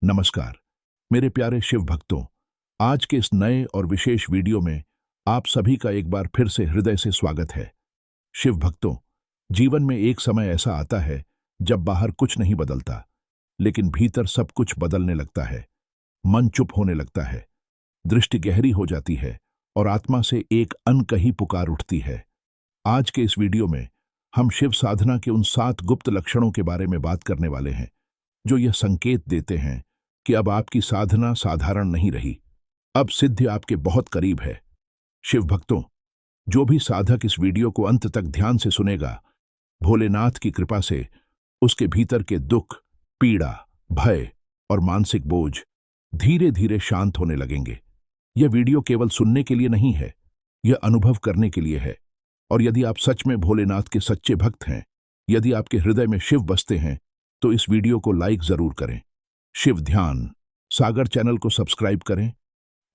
नमस्कार मेरे प्यारे शिव भक्तों। आज के इस नए और विशेष वीडियो में आप सभी का एक बार फिर से हृदय से स्वागत है। शिव भक्तों, जीवन में एक समय ऐसा आता है जब बाहर कुछ नहीं बदलता, लेकिन भीतर सब कुछ बदलने लगता है। मन चुप होने लगता है, दृष्टि गहरी हो जाती है और आत्मा से एक अनकही पुकार उठती है। आज के इस वीडियो में हम शिव साधना के उन 7 गुप्त लक्षणों के बारे में बात करने वाले हैं जो यह संकेत देते हैं कि अब आपकी साधना साधारण नहीं रही, अब सिद्धि आपके बहुत करीब है। शिव भक्तों, जो भी साधक इस वीडियो को अंत तक ध्यान से सुनेगा, भोलेनाथ की कृपा से उसके भीतर के दुख, पीड़ा, भय और मानसिक बोझ धीरे धीरे शांत होने लगेंगे। यह वीडियो केवल सुनने के लिए नहीं है, यह अनुभव करने के लिए है। और यदि आप सच में भोलेनाथ के सच्चे भक्त हैं, यदि आपके हृदय में शिव बसते हैं, तो इस वीडियो को लाइक जरूर करें। शिव ध्यान सागर चैनल को सब्सक्राइब करें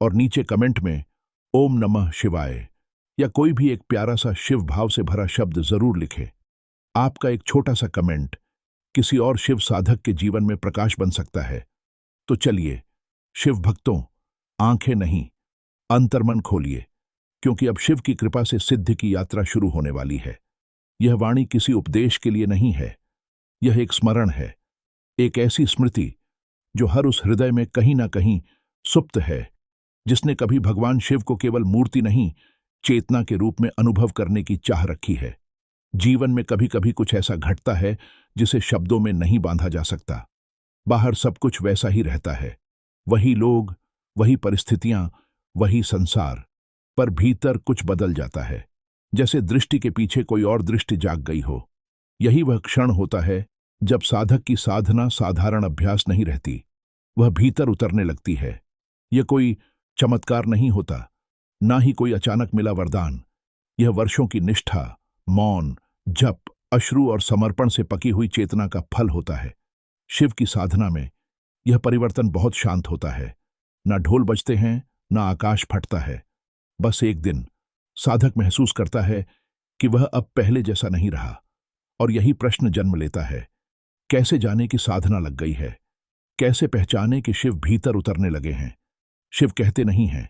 और नीचे कमेंट में ओम नमः शिवाय या कोई भी एक प्यारा सा शिव भाव से भरा शब्द जरूर लिखें। आपका एक छोटा सा कमेंट किसी और शिव साधक के जीवन में प्रकाश बन सकता है। तो चलिए शिव भक्तों, आंखें नहीं, अंतर्मन खोलिए, क्योंकि अब शिव की कृपा से सिद्धि की यात्रा शुरू होने वाली है। यह वाणी किसी उपदेश के लिए नहीं है, यह एक स्मरण है, एक ऐसी स्मृति जो हर उस हृदय में कहीं ना कहीं सुप्त है, जिसने कभी भगवान शिव को केवल मूर्ति नहीं, चेतना के रूप में अनुभव करने की चाह रखी है। जीवन में कभी कभी कुछ ऐसा घटता है जिसे शब्दों में नहीं बांधा जा सकता। बाहर सब कुछ वैसा ही रहता है, वही लोग, वही परिस्थितियां, वही संसार, पर भीतर कुछ बदल जाता है, जैसे दृष्टि के पीछे कोई और दृष्टि जाग गई हो। यही वह क्षण होता है जब साधक की साधना साधारण अभ्यास नहीं रहती, वह भीतर उतरने लगती है। यह कोई चमत्कार नहीं होता, ना ही कोई अचानक मिला वरदान। यह वर्षों की निष्ठा, मौन, जप, अश्रु और समर्पण से पकी हुई चेतना का फल होता है। शिव की साधना में यह परिवर्तन बहुत शांत होता है। ना ढोल बजते हैं, ना आकाश फटता है। बस एक दिन साधक महसूस करता है कि वह अब पहले जैसा नहीं रहा, और यही प्रश्न जन्म लेता है, कैसे जाने की साधना लग गई है, कैसे पहचाने कि शिव भीतर उतरने लगे हैं। शिव कहते नहीं हैं,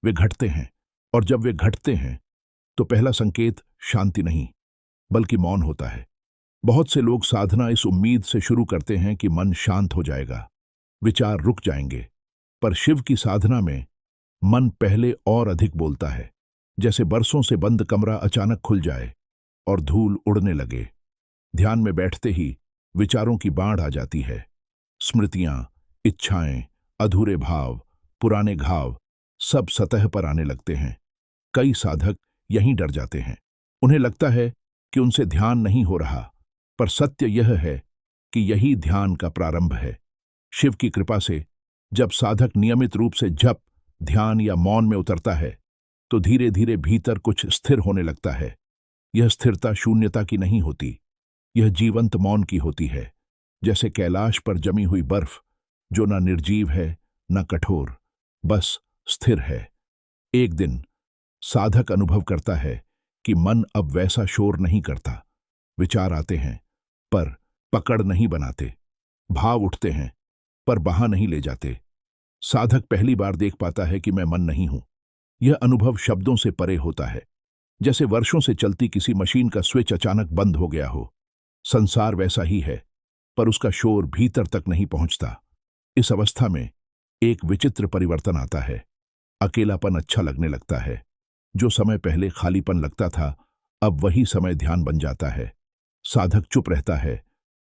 वे घटते हैं, और जब वे घटते हैं तो पहला संकेत शांति नहीं बल्कि मौन होता है। बहुत से लोग साधना इस उम्मीद से शुरू करते हैं कि मन शांत हो जाएगा, विचार रुक जाएंगे, पर शिव की साधना में मन पहले और अधिक बोलता है, जैसे बरसों से बंद कमरा अचानक खुल जाए और धूल उड़ने लगे। ध्यान में बैठते ही विचारों की बाढ़ आ जाती है। स्मृतियां, इच्छाएं, अधूरे भाव, पुराने घाव सब सतह पर आने लगते हैं। कई साधक यहीं डर जाते हैं। उन्हें लगता है कि उनसे ध्यान नहीं हो रहा, पर सत्य यह है कि यही ध्यान का प्रारंभ है। शिव की कृपा से जब साधक नियमित रूप से जप, ध्यान या मौन में उतरता है, तो धीरे धीरे भीतर कुछ स्थिर होने लगता है। यह स्थिरता शून्यता की नहीं होती, यह जीवंत मौन की होती है, जैसे कैलाश पर जमी हुई बर्फ जो न निर्जीव है न कठोर, बस स्थिर है। एक दिन साधक अनुभव करता है कि मन अब वैसा शोर नहीं करता। विचार आते हैं पर पकड़ नहीं बनाते, भाव उठते हैं पर बहा नहीं ले जाते। साधक पहली बार देख पाता है कि मैं मन नहीं हूं। यह अनुभव शब्दों से परे होता है, जैसे वर्षों से चलती किसी मशीन का स्विच अचानक बंद हो गया हो। संसार वैसा ही है, पर उसका शोर भीतर तक नहीं पहुंचता। इस अवस्था में एक विचित्र परिवर्तन आता है। अकेलापन अच्छा लगने लगता है। जो समय पहले खालीपन लगता था, अब वही समय ध्यान बन जाता है। साधक चुप रहता है,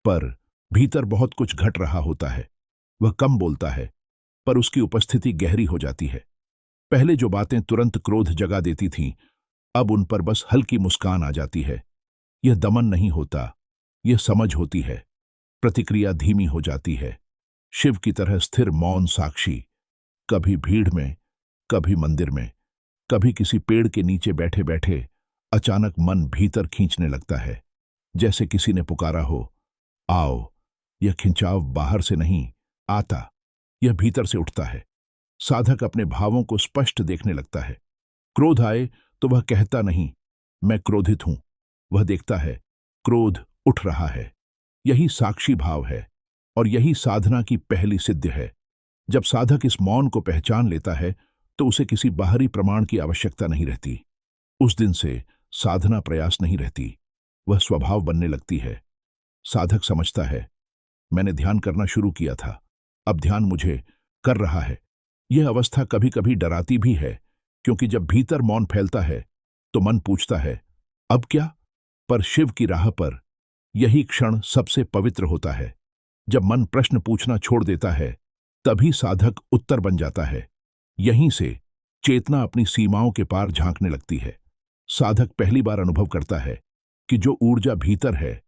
पर भीतर बहुत कुछ घट रहा होता है। वह कम बोलता है, पर उसकी उपस्थिति गहरी हो जाती है। पहले जो बातें तुरंत क्रोध जगा देती थीं, अब उन पर बस हल्की मुस्कान आ जाती है। यह दमन नहीं होता, यह समझ होती है। प्रतिक्रिया धीमी हो जाती है। शिव की तरह स्थिर मौन साक्षी, कभी भीड़ में, कभी मंदिर में, कभी किसी पेड़ के नीचे बैठे बैठे अचानक मन भीतर खींचने लगता है, जैसे किसी ने पुकारा हो, आओ। यह खिंचाव बाहर से नहीं आता, यह भीतर से उठता है। साधक अपने भावों को स्पष्ट देखने लगता है। क्रोध आए तो वह कहता नहीं, मैं क्रोधित हूं। वह देखता है, क्रोध उठ रहा है। यही साक्षी भाव है, और यही साधना की पहली सिद्ध है। जब साधक इस मौन को पहचान लेता है तो उसे किसी बाहरी प्रमाण की आवश्यकता नहीं रहती। उस दिन से साधना प्रयास नहीं रहती, वह स्वभाव बनने लगती है। साधक समझता है, मैंने ध्यान करना शुरू किया था, अब ध्यान मुझे कर रहा है। यह अवस्था कभी कभी डराती भी है, क्योंकि जब भीतर मौन फैलता है तो मन पूछता है, अब क्या? पर शिव की राह पर यही क्षण सबसे पवित्र होता है। जब मन प्रश्न पूछना छोड़ देता है, तभी साधक उत्तर बन जाता है। यहीं से चेतना अपनी सीमाओं के पार झांकने लगती है। साधक पहली बार अनुभव करता है कि जो ऊर्जा भीतर है,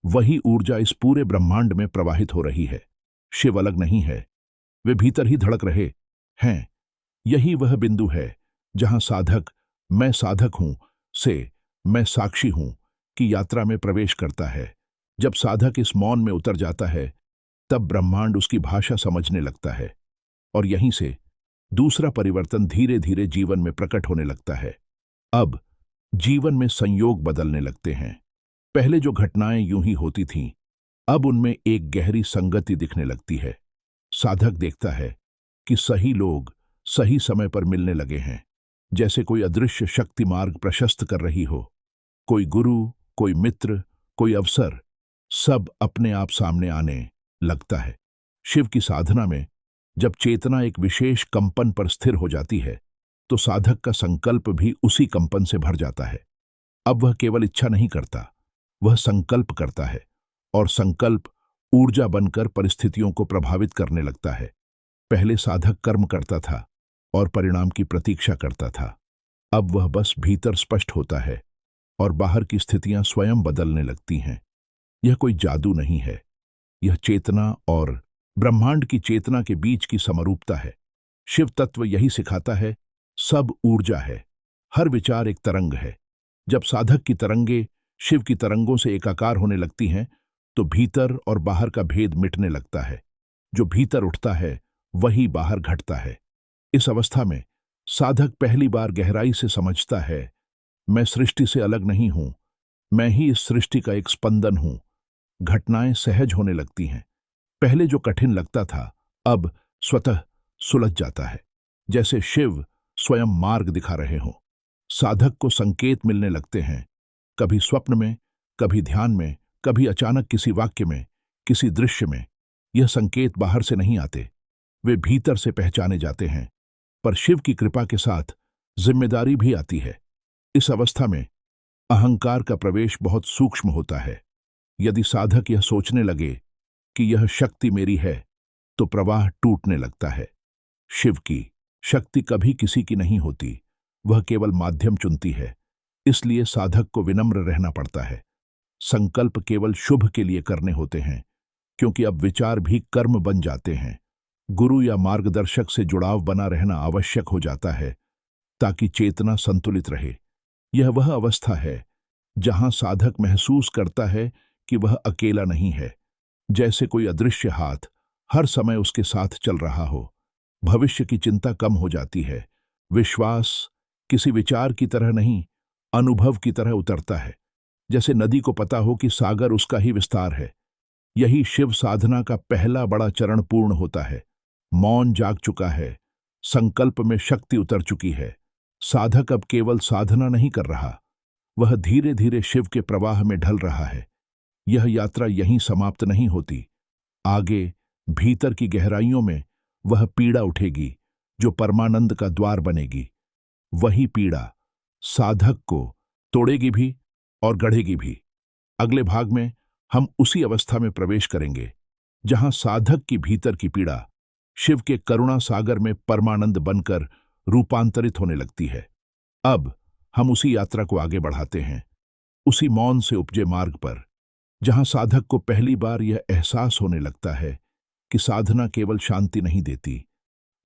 वही ऊर्जा इस पूरे ब्रह्मांड में प्रवाहित हो रही है। शिव अलग नहीं है, वे भीतर ही धड़क रहे हैं। यही वह बिंदु है जहां साधक मैं साधक हूं से मैं साक्षी हूं की यात्रा में प्रवेश करता है। जब साधक इस मौन में उतर जाता है, तब ब्रह्मांड उसकी भाषा समझने लगता है, और यहीं से दूसरा परिवर्तन धीरे धीरे जीवन में प्रकट होने लगता है। अब जीवन में संयोग बदलने लगते हैं। पहले जो घटनाएं यूं ही होती थीं, अब उनमें एक गहरी संगति दिखने लगती है। साधक देखता है कि सही लोग सही समय पर मिलने लगे हैं, जैसे कोई अदृश्य शक्ति मार्ग प्रशस्त कर रही हो। कोई गुरु, कोई मित्र, कोई अवसर, सब अपने आप सामने आने लगता है। शिव की साधना में जब चेतना एक विशेष कंपन पर स्थिर हो जाती है, तो साधक का संकल्प भी उसी कंपन से भर जाता है। अब वह केवल इच्छा नहीं करता, वह संकल्प करता है, और संकल्प ऊर्जा बनकर परिस्थितियों को प्रभावित करने लगता है। पहले साधक कर्म करता था और परिणाम की प्रतीक्षा करता था। अब वह बस भीतर स्पष्ट होता है और बाहर की स्थितियां स्वयं बदलने लगती हैं। यह कोई जादू नहीं है, यह चेतना और ब्रह्मांड की चेतना के बीच की समरूपता है। शिव तत्व यही सिखाता है, सब ऊर्जा है, हर विचार एक तरंग है। जब साधक की तरंगे शिव की तरंगों से एकाकार होने लगती हैं, तो भीतर और बाहर का भेद मिटने लगता है। जो भीतर उठता है वही बाहर घटता है। इस अवस्था में साधक पहली बार गहराई से समझता है, मैं सृष्टि से अलग नहीं हूं, मैं ही इस सृष्टि का एक स्पंदन हूं। घटनाएं सहज होने लगती हैं। पहले जो कठिन लगता था, अब स्वतः सुलझ जाता है, जैसे शिव स्वयं मार्ग दिखा रहे हों। साधक को संकेत मिलने लगते हैं, कभी स्वप्न में, कभी ध्यान में, कभी अचानक किसी वाक्य में, किसी दृश्य में। यह संकेत बाहर से नहीं आते, वे भीतर से पहचाने जाते हैं। पर शिव की कृपा के साथ जिम्मेदारी भी आती है। इस अवस्था में अहंकार का प्रवेश बहुत सूक्ष्म होता है। यदि साधक यह सोचने लगे कि यह शक्ति मेरी है, तो प्रवाह टूटने लगता है। शिव की शक्ति कभी किसी की नहीं होती, वह केवल माध्यम चुनती है। इसलिए साधक को विनम्र रहना पड़ता है। संकल्प केवल शुभ के लिए करने होते हैं, क्योंकि अब विचार भी कर्म बन जाते हैं। गुरु या मार्गदर्शक से जुड़ाव बना रहना आवश्यक हो जाता है, ताकि चेतना संतुलित रहे। यह वह अवस्था है जहां साधक महसूस करता है कि वह अकेला नहीं है, जैसे कोई अदृश्य हाथ हर समय उसके साथ चल रहा हो। भविष्य की चिंता कम हो जाती है। विश्वास किसी विचार की तरह नहीं, अनुभव की तरह उतरता है। जैसे नदी को पता हो कि सागर उसका ही विस्तार है। यही शिव साधना का पहला बड़ा चरण पूर्ण होता है। मौन जाग चुका है, संकल्प में शक्ति उतर चुकी है। साधक अब केवल साधना नहीं कर रहा, वह धीरे धीरे शिव के प्रवाह में ढल रहा है। यह यात्रा यहीं समाप्त नहीं होती। आगे भीतर की गहराइयों में वह पीड़ा उठेगी जो परमानंद का द्वार बनेगी। वही पीड़ा साधक को तोड़ेगी भी और गढ़ेगी भी। अगले भाग में हम उसी अवस्था में प्रवेश करेंगे जहां साधक की भीतर की पीड़ा शिव के करुणा सागर में परमानंद बनकर रूपांतरित होने लगती है। अब हम उसी यात्रा को आगे बढ़ाते हैं, उसी मौन से उपजे मार्ग पर, जहां साधक को पहली बार यह एहसास होने लगता है कि साधना केवल शांति नहीं देती,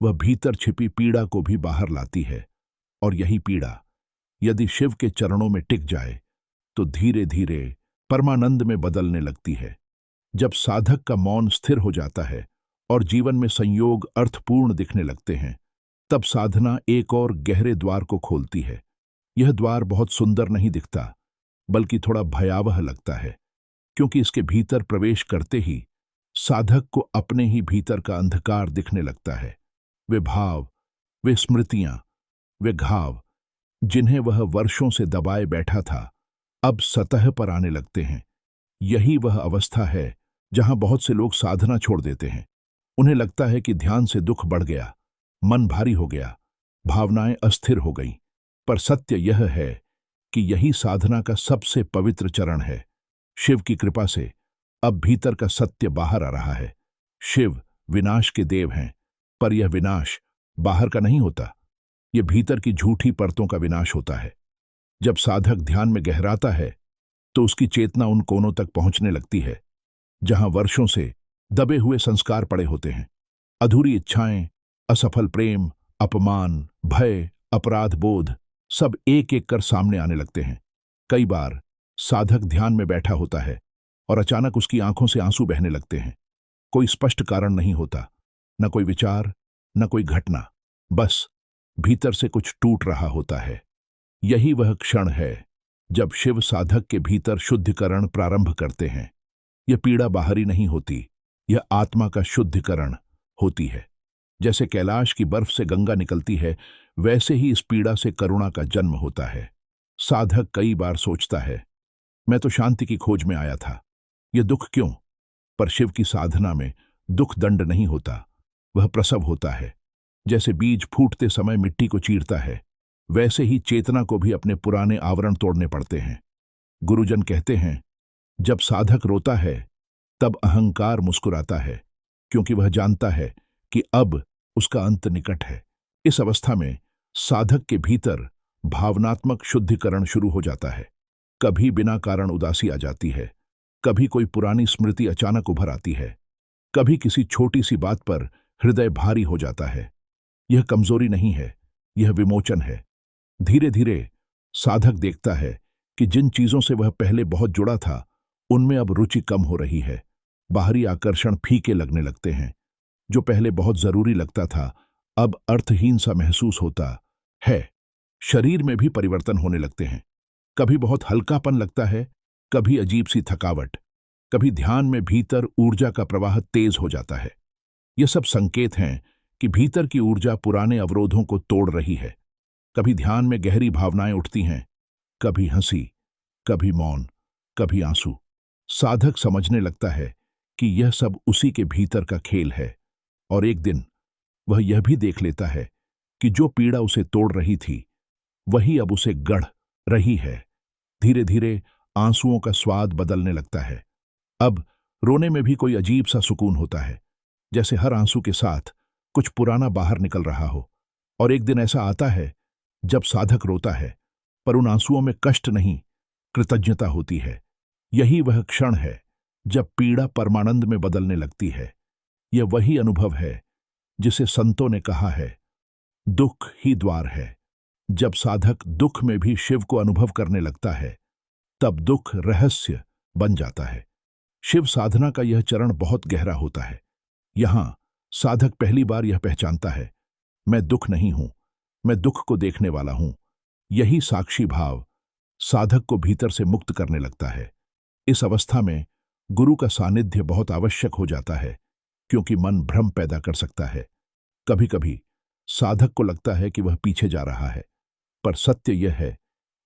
वह भीतर छिपी पीड़ा को भी बाहर लाती है। और यही पीड़ा यदि शिव के चरणों में टिक जाए तो धीरे धीरे परमानंद में बदलने लगती है। जब साधक का मौन स्थिर हो जाता है और जीवन में संयोग अर्थपूर्ण दिखने लगते हैं, तब साधना एक और गहरे द्वार को खोलती है। यह द्वार बहुत सुंदर नहीं दिखता, बल्कि थोड़ा भयावह लगता है, क्योंकि इसके भीतर प्रवेश करते ही साधक को अपने ही भीतर का अंधकार दिखने लगता है। वे भाव, वे स्मृतियां, वे घाव जिन्हें वह वर्षों से दबाए बैठा था, अब सतह पर आने लगते हैं। यही वह अवस्था है जहां बहुत से लोग साधना छोड़ देते हैं। उन्हें लगता है कि ध्यान से दुख बढ़ गया, मन भारी हो गया, भावनाएं अस्थिर हो गईं। पर सत्य यह है कि यही साधना का सबसे पवित्र चरण है। शिव की कृपा से अब भीतर का सत्य बाहर आ रहा है। शिव विनाश के देव हैं, पर यह विनाश बाहर का नहीं होता, यह भीतर की झूठी परतों का विनाश होता है। जब साधक ध्यान में गहराता है तो उसकी चेतना उन कोनों तक पहुंचने लगती है जहां वर्षों से दबे हुए संस्कार पड़े होते हैं। अधूरी इच्छाएं, असफल प्रेम, अपमान, भय, अपराध बोध सब एक एक कर सामने आने लगते हैं। कई बार साधक ध्यान में बैठा होता है और अचानक उसकी आंखों से आंसू बहने लगते हैं। कोई स्पष्ट कारण नहीं होता, न कोई विचार, न कोई घटना, बस भीतर से कुछ टूट रहा होता है। यही वह क्षण है जब शिव साधक के भीतर शुद्धिकरण प्रारंभ करते हैं। यह पीड़ा बाहरी नहीं होती, यह आत्मा का शुद्धिकरण होती है। जैसे कैलाश की बर्फ से गंगा निकलती है, वैसे ही इस पीड़ा से करुणा का जन्म होता है। साधक कई बार सोचता है, मैं तो शांति की खोज में आया था, यह दुख क्यों? पर शिव की साधना में दुख दंड नहीं होता, वह प्रसव होता है। जैसे बीज फूटते समय मिट्टी को चीरता है, वैसे ही चेतना को भी अपने पुराने आवरण तोड़ने पड़ते हैं। गुरुजन कहते हैं, जब साधक रोता है तब अहंकार मुस्कुराता है, क्योंकि वह जानता है कि अब उसका अंत निकट है। इस अवस्था में साधक के भीतर भावनात्मक शुद्धिकरण शुरू हो जाता है। कभी बिना कारण उदासी आ जाती है, कभी कोई पुरानी स्मृति अचानक उभर आती है, कभी किसी छोटी सी बात पर हृदय भारी हो जाता है। यह कमजोरी नहीं है, यह विमोचन है। धीरे धीरे साधक देखता है कि जिन चीजों से वह पहले बहुत जुड़ा था, उनमें अब रुचि कम हो रही है। बाहरी आकर्षण फीके लगने लगते हैं। जो पहले बहुत जरूरी लगता था, अब अर्थहीन सा महसूस होता है। शरीर में भी परिवर्तन होने लगते हैं। कभी बहुत हल्कापन लगता है, कभी अजीब सी थकावट, कभी ध्यान में भीतर ऊर्जा का प्रवाह तेज हो जाता है। ये सब संकेत हैं कि भीतर की ऊर्जा पुराने अवरोधों को तोड़ रही है। कभी ध्यान में गहरी भावनाएं उठती हैं, कभी हंसी, कभी मौन, कभी आंसू। साधक समझने लगता है कि यह सब उसी के भीतर का खेल है, और एक दिन वह यह भी देख लेता है कि जो पीड़ा उसे तोड़ रही थी, वही अब उसे गढ़ रही है। धीरे धीरे आंसुओं का स्वाद बदलने लगता है। अब रोने में भी कोई अजीब सा सुकून होता है, जैसे हर आंसू के साथ कुछ पुराना बाहर निकल रहा हो। और एक दिन ऐसा आता है जब साधक रोता है, पर उन आंसुओं में कष्ट नहीं, कृतज्ञता होती है। यही वह क्षण है जब पीड़ा परमानंद में बदलने लगती है। यह वही अनुभव है जिसे संतों ने कहा है, दुख ही द्वार है। जब साधक दुख में भी शिव को अनुभव करने लगता है, तब दुख रहस्य बन जाता है। शिव साधना का यह चरण बहुत गहरा होता है। यहां साधक पहली बार यह पहचानता है, मैं दुख नहीं हूं, मैं दुख को देखने वाला हूं। यही साक्षी भाव साधक को भीतर से मुक्त करने लगता है। इस अवस्था में गुरु का सानिध्य बहुत आवश्यक हो जाता है, क्योंकि मन भ्रम पैदा कर सकता है। कभी कभी साधक को लगता है कि वह पीछे जा रहा है, पर सत्य यह है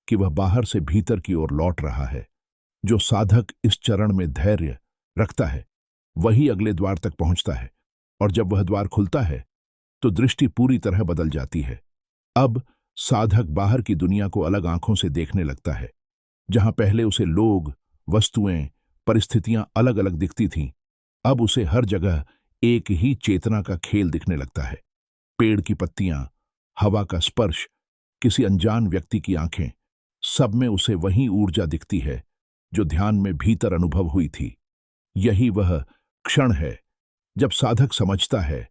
कि वह बाहर से भीतर की ओर लौट रहा है। जो साधक इस चरण में धैर्य रखता है, वही अगले द्वार तक पहुंचता है, और जब वह द्वार खुलता है तो दृष्टि पूरी तरह बदल जाती है। अब साधक बाहर की दुनिया को अलग आंखों से देखने लगता है। जहां पहले उसे लोग, वस्तुएं, परिस्थितियां अलग अलग दिखती थीं, अब उसे हर जगह एक ही चेतना का खेल दिखने लगता है। पेड़ की पत्तियां, हवा का स्पर्श, किसी अनजान व्यक्ति की आंखें, सब में उसे वही ऊर्जा दिखती है जो ध्यान में भीतर अनुभव हुई थी। यही वह क्षण है जब साधक समझता है,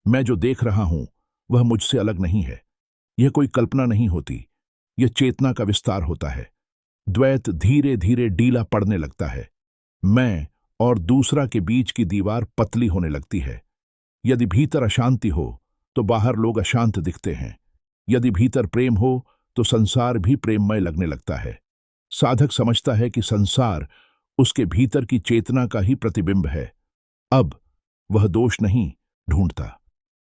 मैं जो देख रहा हूं वह मुझसे अलग नहीं है। यह कोई कल्पना नहीं होती, यह चेतना का विस्तार होता है। द्वैत धीरे धीरे ढीला पड़ने लगता है। मैं और दूसरा के बीच की दीवार पतली होने लगती है। यदि भीतर अशांति हो तो बाहर लोग अशांत दिखते हैं। यदि भीतर प्रेम हो तो संसार भी प्रेममय लगने लगता है। साधक समझता है कि संसार उसके भीतर की चेतना का ही प्रतिबिंब है। अब वह दोष नहीं ढूंढता।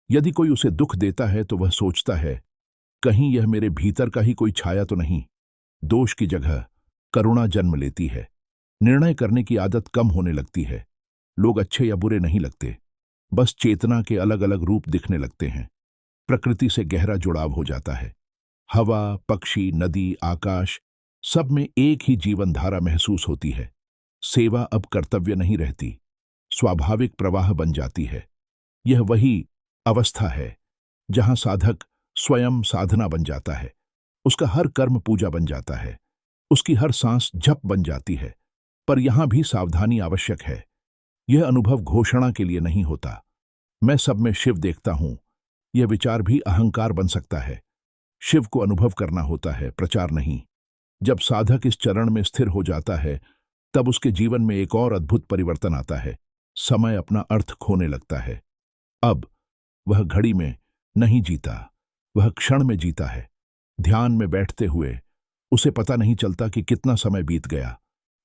यदि कोई उसे दुख देता है तो वह सोचता है, कहीं यह मेरे भीतर का ही कोई छाया तो नहीं। दोष की जगह करुणा जन्म लेती है। निर्णय करने की आदत कम होने लगती है। लोग अच्छे या बुरे नहीं लगते, बस चेतना के अलग अलग रूप दिखने लगते हैं। प्रकृति से गहरा जुड़ाव हो जाता है। हवा, पक्षी, नदी, आकाश, सब में एक ही जीवन धारा महसूस होती है। सेवा अब कर्तव्य नहीं रहती, स्वाभाविक प्रवाह बन जाती है। यह वही अवस्था है जहां साधक स्वयं साधना बन जाता है। उसका हर कर्म पूजा बन जाता है, उसकी हर सांस जप बन जाती है। पर यहां भी सावधानी आवश्यक है। यह अनुभव घोषणा के लिए नहीं होता। मैं सब में शिव देखता हूं, यह विचार भी अहंकार बन सकता है। शिव को अनुभव करना होता है, प्रचार नहीं। जब साधक इस चरण में स्थिर हो जाता है, तब उसके जीवन में एक और अद्भुत परिवर्तन आता है। समय अपना अर्थ खोने लगता है। अब वह घड़ी में नहीं जीता, वह क्षण में जीता है। ध्यान में बैठते हुए उसे पता नहीं चलता कि कितना समय बीत गया।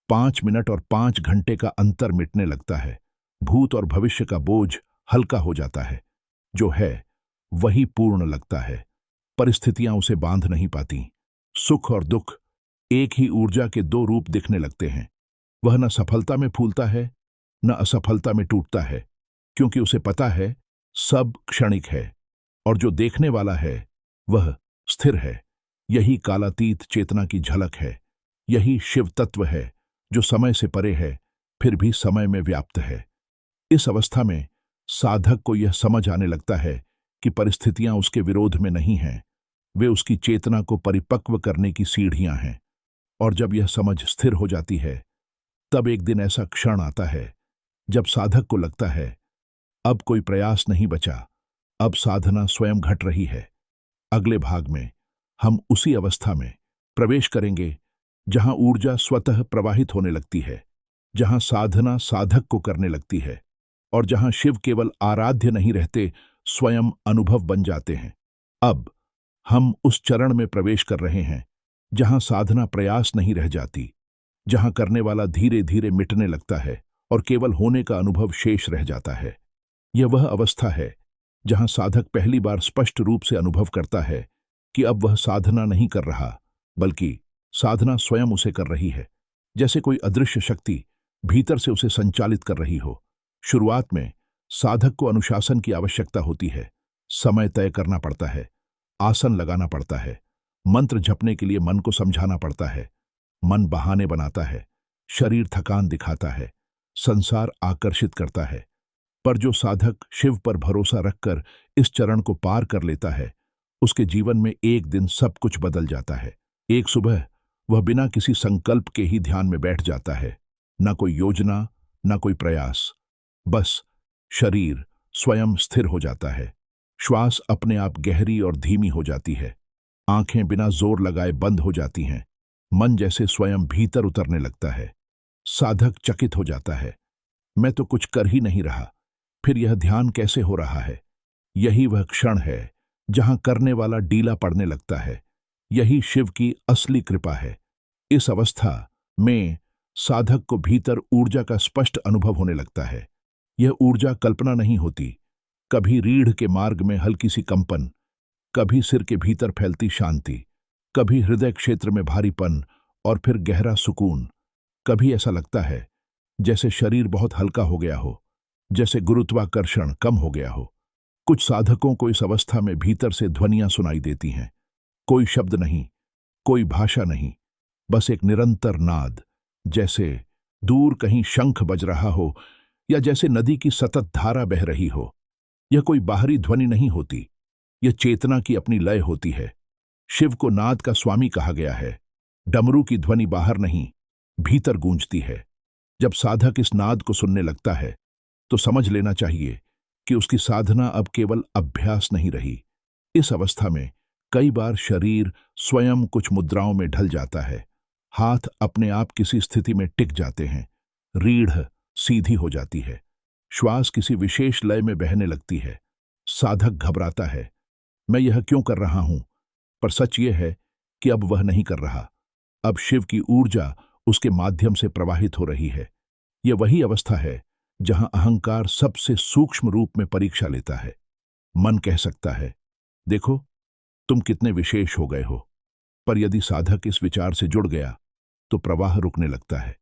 5 मिनट और 5 घंटे का अंतर मिटने लगता है। भूत और भविष्य का बोझ हल्का हो जाता है। जो है वही पूर्ण लगता है। परिस्थितियां उसे बांध नहीं पाती। सुख और दुख एक ही ऊर्जा के दो रूप दिखने लगते हैं। वह न सफलता में फूलता है, न असफलता में टूटता है, क्योंकि उसे पता है सब क्षणिक है और जो देखने वाला है वह स्थिर है। यही कालातीत चेतना की झलक है। यही शिव तत्व है जो समय से परे है, फिर भी समय में व्याप्त है। इस अवस्था में साधक को यह समझ आने लगता है कि परिस्थितियां उसके विरोध में नहीं हैं, वे उसकी चेतना को परिपक्व करने की सीढ़ियां हैं। और जब यह समझ स्थिर हो जाती है, तब एक दिन ऐसा क्षण आता है जब साधक को लगता है अब कोई प्रयास नहीं बचा, अब साधना स्वयं घट रही है। अगले भाग में हम उसी अवस्था में प्रवेश करेंगे जहां ऊर्जा स्वतः प्रवाहित होने लगती है, जहां साधना साधक को करने लगती है और जहां शिव केवल आराध्य नहीं रहते, स्वयं अनुभव बन जाते हैं। अब हम उस चरण में प्रवेश कर रहे हैं जहां साधना प्रयास नहीं रह जाती, जहां करने वाला धीरे धीरे मिटने लगता है और केवल होने का अनुभव शेष रह जाता है। यह वह अवस्था है जहां साधक पहली बार स्पष्ट रूप से अनुभव करता है कि अब वह साधना नहीं कर रहा, बल्कि साधना स्वयं उसे कर रही है। जैसे कोई अदृश्य शक्ति भीतर से उसे संचालित कर रही हो। शुरुआत में साधक को अनुशासन की आवश्यकता होती है। समय तय करना पड़ता है, आसन लगाना पड़ता है, मंत्र जपने के लिए मन को समझाना पड़ता है। मन बहाने बनाता है, शरीर थकान दिखाता है, संसार आकर्षित करता है। पर जो साधक शिव पर भरोसा रखकर इस चरण को पार कर लेता है, उसके जीवन में एक दिन सब कुछ बदल जाता है। एक सुबह वह बिना किसी संकल्प के ही ध्यान में बैठ जाता है। न कोई योजना, न कोई प्रयास, बस शरीर स्वयं स्थिर हो जाता है। श्वास अपने आप गहरी और धीमी हो जाती है। आंखें बिना जोर लगाए बंद हो जाती हैं। मन जैसे स्वयं भीतर उतरने लगता है। साधक चकित हो जाता है, मैं तो कुछ कर ही नहीं रहा, फिर यह ध्यान कैसे हो रहा है? यही वह क्षण है जहां करने वाला डीला पड़ने लगता है। यही शिव की असली कृपा है। इस अवस्था में साधक को भीतर ऊर्जा का स्पष्ट अनुभव होने लगता है। यह ऊर्जा कल्पना नहीं होती। कभी रीढ़ के मार्ग में हल्की सी कंपन, कभी सिर के भीतर फैलती शांति, कभी हृदय क्षेत्र में भारीपन और फिर गहरा सुकून। कभी ऐसा लगता है जैसे शरीर बहुत हल्का हो गया हो, जैसे गुरुत्वाकर्षण कम हो गया हो। कुछ साधकों को इस अवस्था में भीतर से ध्वनियां सुनाई देती हैं। कोई शब्द नहीं, कोई भाषा नहीं, बस एक निरंतर नाद, जैसे दूर कहीं शंख बज रहा हो या जैसे नदी की सतत धारा बह रही हो। यह कोई बाहरी ध्वनि नहीं होती, यह चेतना की अपनी लय होती है। शिव को नाद का स्वामी कहा गया है। डमरू की ध्वनि बाहर नहीं, भीतर गूंजती है। जब साधक इस नाद को सुनने लगता है तो समझ लेना चाहिए कि उसकी साधना अब केवल अभ्यास नहीं रही। इस अवस्था में कई बार शरीर स्वयं कुछ मुद्राओं में ढल जाता है। हाथ अपने आप किसी स्थिति में टिक जाते हैं, रीढ़ सीधी हो जाती है, श्वास किसी विशेष लय में बहने लगती है। साधक घबराता है, मैं यह क्यों कर रहा हूं? पर सच यह है कि अब वह नहीं कर रहा। अब शिव की ऊर्जा उसके माध्यम से प्रवाहित हो रही है। यह वही अवस्था है जहां अहंकार सबसे सूक्ष्म रूप में परीक्षा लेता है। मन कह सकता है, देखो तुम कितने विशेष हो गए हो, पर यदि साधक इस विचार से जुड़ गया तो प्रवाह रुकने लगता है।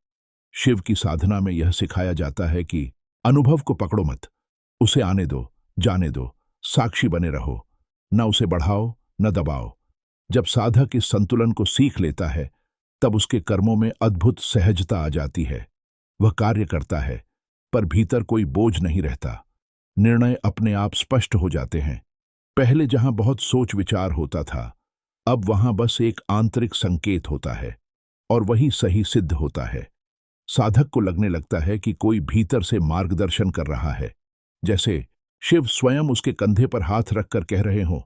शिव की साधना में यह सिखाया जाता है कि अनुभव को पकड़ो मत, उसे आने दो, जाने दो, साक्षी बने रहो, न उसे बढ़ाओ न दबाओ। जब साधक इस संतुलन को सीख लेता है तब उसके कर्मों में अद्भुत सहजता आ जाती है। वह कार्य करता है पर भीतर कोई बोझ नहीं रहता। निर्णय अपने आप स्पष्ट हो जाते हैं। पहले जहां बहुत सोच विचार होता था, अब वहां बस एक आंतरिक संकेत होता है और वही सही सिद्ध होता है। साधक को लगने लगता है कि कोई भीतर से मार्गदर्शन कर रहा है, जैसे शिव स्वयं उसके कंधे पर हाथ रखकर कह रहे हों,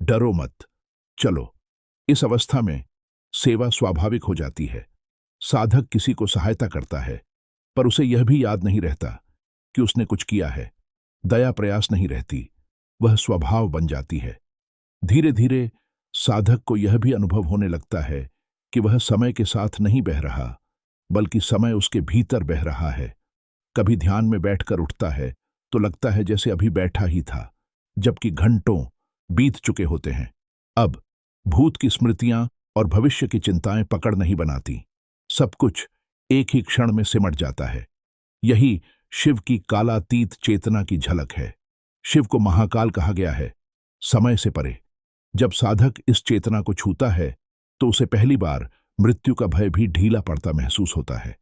डरो मत, चलो। इस अवस्था में सेवा स्वाभाविक हो जाती है। साधक किसी को सहायता करता है पर उसे यह भी याद नहीं रहता कि उसने कुछ किया है। दया प्रयास नहीं रहती, वह स्वभाव बन जाती है। धीरे धीरे साधक को यह भी अनुभव होने लगता है कि वह समय के साथ नहीं बह रहा, बल्कि समय उसके भीतर बह रहा है। कभी ध्यान में बैठकर उठता है तो लगता है जैसे अभी बैठा ही था, जबकि घंटों बीत चुके होते हैं। अब भूत की स्मृतियां और भविष्य की चिंताएं पकड़ नहीं बनाती। सब कुछ एक ही क्षण में सिमट जाता है। यही शिव की कालातीत चेतना की झलक है। शिव को महाकाल कहा गया है, समय से परे। जब साधक इस चेतना को छूता है तो उसे पहली बार मृत्यु का भय भी ढीला पड़ता महसूस होता है,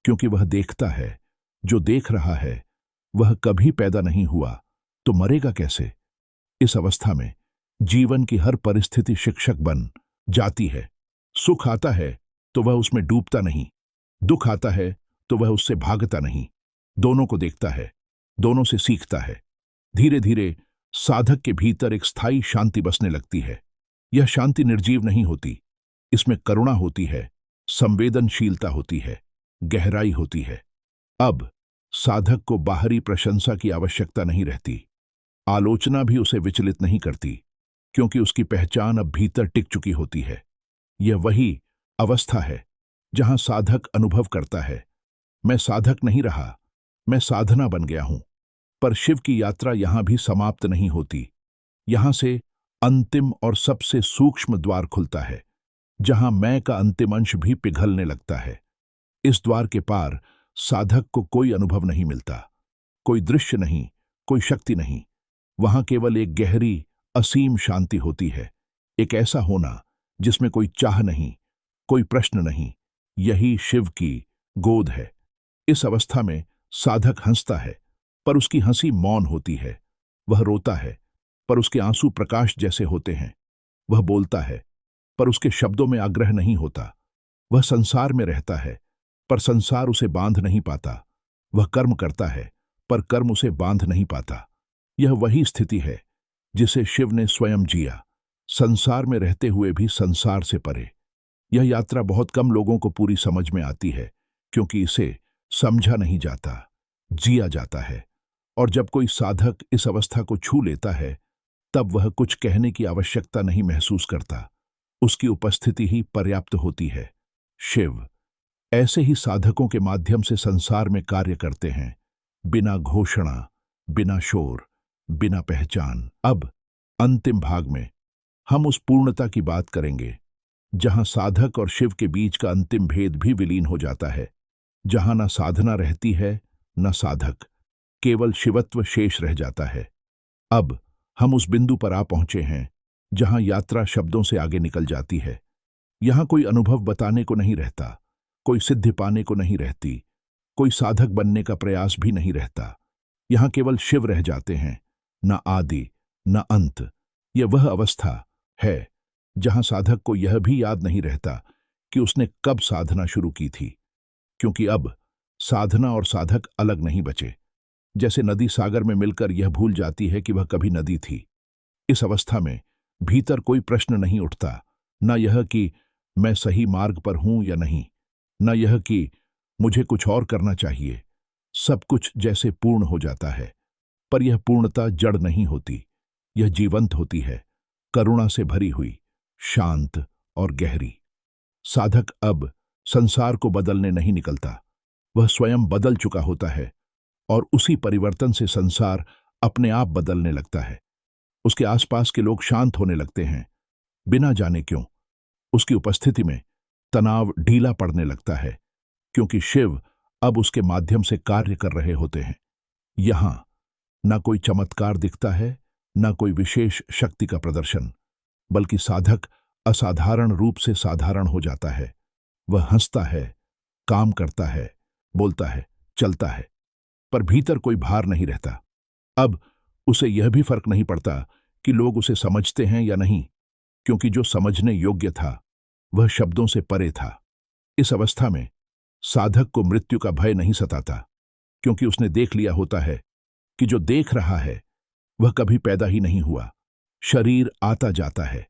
क्योंकि वह देखता है जो देख रहा है वह कभी पैदा नहीं हुआ तो मरेगा कैसे। इस अवस्था में जीवन की हर परिस्थिति शिक्षक बन जाती है। सुख आता है तो वह उसमें डूबता नहीं, दुख आता है तो वह उससे भागता नहीं। दोनों को देखता है, दोनों से सीखता है। धीरे धीरे साधक के भीतर एक स्थायी शांति बसने लगती है। यह शांति निर्जीव नहीं होती, इसमें करुणा होती है, संवेदनशीलता होती है, गहराई होती है। अब साधक को बाहरी प्रशंसा की आवश्यकता नहीं रहती। आलोचना भी उसे विचलित नहीं करती, क्योंकि उसकी पहचान अब भीतर टिक चुकी होती है। यह वही अवस्था है जहां साधक अनुभव करता है, मैं साधक नहीं रहा, मैं साधना बन गया हूं। पर शिव की यात्रा यहां भी समाप्त नहीं होती। यहां से अंतिम और सबसे सूक्ष्म द्वार खुलता है, जहां मैं का अंतिम अंश भी पिघलने लगता है। इस द्वार के पार साधक को कोई अनुभव नहीं मिलता, कोई दृश्य नहीं, कोई शक्ति नहीं। वहां केवल एक गहरी असीम शांति होती है, एक ऐसा होना जिसमें कोई चाह नहीं, कोई प्रश्न नहीं। यही शिव की गोद है। इस अवस्था में साधक हंसता है, पर उसकी हंसी मौन होती है। वह रोता है, पर उसके आंसू प्रकाश जैसे होते हैं। वह बोलता है, पर उसके शब्दों में आग्रह नहीं होता। वह संसार में रहता है, पर संसार उसे बांध नहीं पाता। वह कर्म करता है, पर कर्म उसे बांध नहीं पाता। यह वही स्थिति है जिसे शिव ने स्वयं जिया, संसार में रहते हुए भी संसार से परे। यह यात्रा बहुत कम लोगों को पूरी समझ में आती है, क्योंकि इसे समझा नहीं जाता, जिया जाता है। और जब कोई साधक इस अवस्था को छू लेता है, तब वह कुछ कहने की आवश्यकता नहीं महसूस करता। उसकी उपस्थिति ही पर्याप्त होती है। शिव ऐसे ही साधकों के माध्यम से संसार में कार्य करते हैं, बिना घोषणा, बिना शोर, बिना पहचान। अब अंतिम भाग में हम उस पूर्णता की बात करेंगे जहां साधक और शिव के बीच का अंतिम भेद भी विलीन हो जाता है, जहां न साधना रहती है न साधक, केवल शिवत्व शेष रह जाता है। अब हम उस बिंदु पर आ पहुंचे हैं जहां यात्रा शब्दों से आगे निकल जाती है। यहां कोई अनुभव बताने को नहीं रहता, कोई सिद्धि पाने को नहीं रहती, कोई साधक बनने का प्रयास भी नहीं रहता। यहां केवल शिव रह जाते हैं, न आदि न अंत। यह वह अवस्था है जहां साधक को यह भी याद नहीं रहता कि उसने कब साधना शुरू की थी, क्योंकि अब साधना और साधक अलग नहीं बचे। जैसे नदी सागर में मिलकर यह भूल जाती है कि वह कभी नदी थी। इस अवस्था में भीतर कोई प्रश्न नहीं उठता, न यह कि मैं सही मार्ग पर हूं या नहीं, न यह कि मुझे कुछ और करना चाहिए। सब कुछ जैसे पूर्ण हो जाता है। पर यह पूर्णता जड़ नहीं होती, यह जीवंत होती है, करुणा से भरी हुई, शांत और गहरी। साधक अब संसार को बदलने नहीं निकलता, वह स्वयं बदल चुका होता है। और उसी परिवर्तन से संसार अपने आप बदलने लगता है। उसके आसपास के लोग शांत होने लगते हैं, बिना जाने क्यों। उसकी उपस्थिति में तनाव ढीला पड़ने लगता है, क्योंकि शिव अब उसके माध्यम से कार्य कर रहे होते हैं। यहां ना कोई चमत्कार दिखता है, ना कोई विशेष शक्ति का प्रदर्शन, बल्कि साधक असाधारण रूप से साधारण हो जाता है। वह हंसता है, काम करता है, बोलता है, चलता है, पर भीतर कोई भार नहीं रहता। अब उसे यह भी फर्क नहीं पड़ता कि लोग उसे समझते हैं या नहीं, क्योंकि जो समझने योग्य था वह शब्दों से परे था। इस अवस्था में साधक को मृत्यु का भय नहीं सताता, क्योंकि उसने देख लिया होता है कि जो देख रहा है वह कभी पैदा ही नहीं हुआ। शरीर आता जाता है,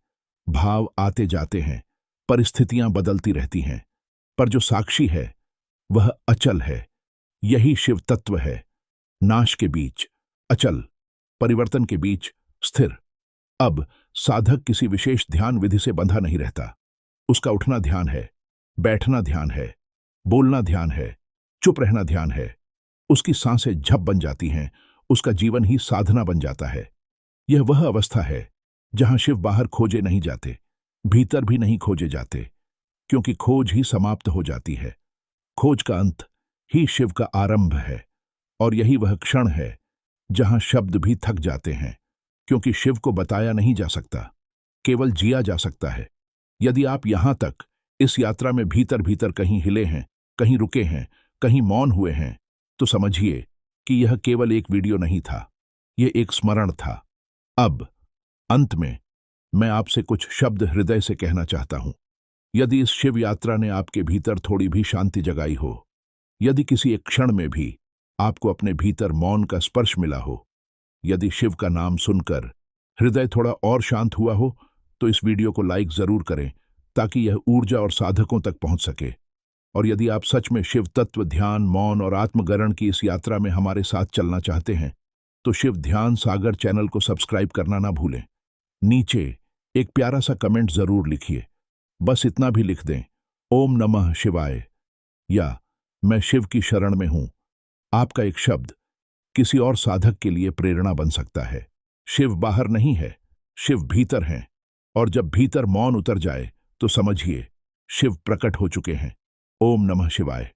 भाव आते जाते हैं, परिस्थितियां बदलती रहती हैं, पर जो साक्षी है वह अचल है। यही शिव तत्व है, नाश के बीच अचल, परिवर्तन के बीच स्थिर। अब साधक किसी विशेष ध्यान विधि से बंधा नहीं रहता। उसका उठना ध्यान है, बैठना ध्यान है, बोलना ध्यान है, चुप रहना ध्यान है। उसकी सांसें झप बन जाती हैं, उसका जीवन ही साधना बन जाता है। यह वह अवस्था है जहां शिव बाहर खोजे नहीं जाते, भीतर भी नहीं खोजे जाते, क्योंकि खोज ही समाप्त हो जाती है। खोज का अंत ही शिव का आरंभ है, और यही वह क्षण है जहां शब्द भी थक जाते हैं, क्योंकि शिव को बताया नहीं जा सकता, केवल जिया जा सकता है। यदि आप यहां तक इस यात्रा में भीतर भीतर कहीं हिले हैं, कहीं रुके हैं, कहीं मौन हुए हैं, तो समझिए कि यह केवल एक वीडियो नहीं था, यह एक स्मरण था। अब अंत में मैं आपसे कुछ शब्द हृदय से कहना चाहता हूं। यदि इस शिव यात्रा ने आपके भीतर थोड़ी भी शांति जगाई हो, यदि किसी एक क्षण में भी आपको अपने भीतर मौन का स्पर्श मिला हो, यदि शिव का नाम सुनकर हृदय थोड़ा और शांत हुआ हो, तो इस वीडियो को लाइक जरूर करें, ताकि यह ऊर्जा और साधकों तक पहुंच सके। और यदि आप सच में शिव तत्व, ध्यान, मौन और आत्मगरण की इस यात्रा में हमारे साथ चलना चाहते हैं, तो शिव ध्यान सागर चैनल को सब्सक्राइब करना ना भूलें। नीचे एक प्यारा सा कमेंट जरूर लिखिए, बस इतना भी लिख दें, ओम नमः शिवाय, या मैं शिव की शरण में हूं। आपका एक शब्द किसी और साधक के लिए प्रेरणा बन सकता है। शिव बाहर नहीं है, शिव भीतर हैं, और जब भीतर मौन उतर जाए तो समझिए शिव प्रकट हो चुके हैं। ओम नमः शिवाय।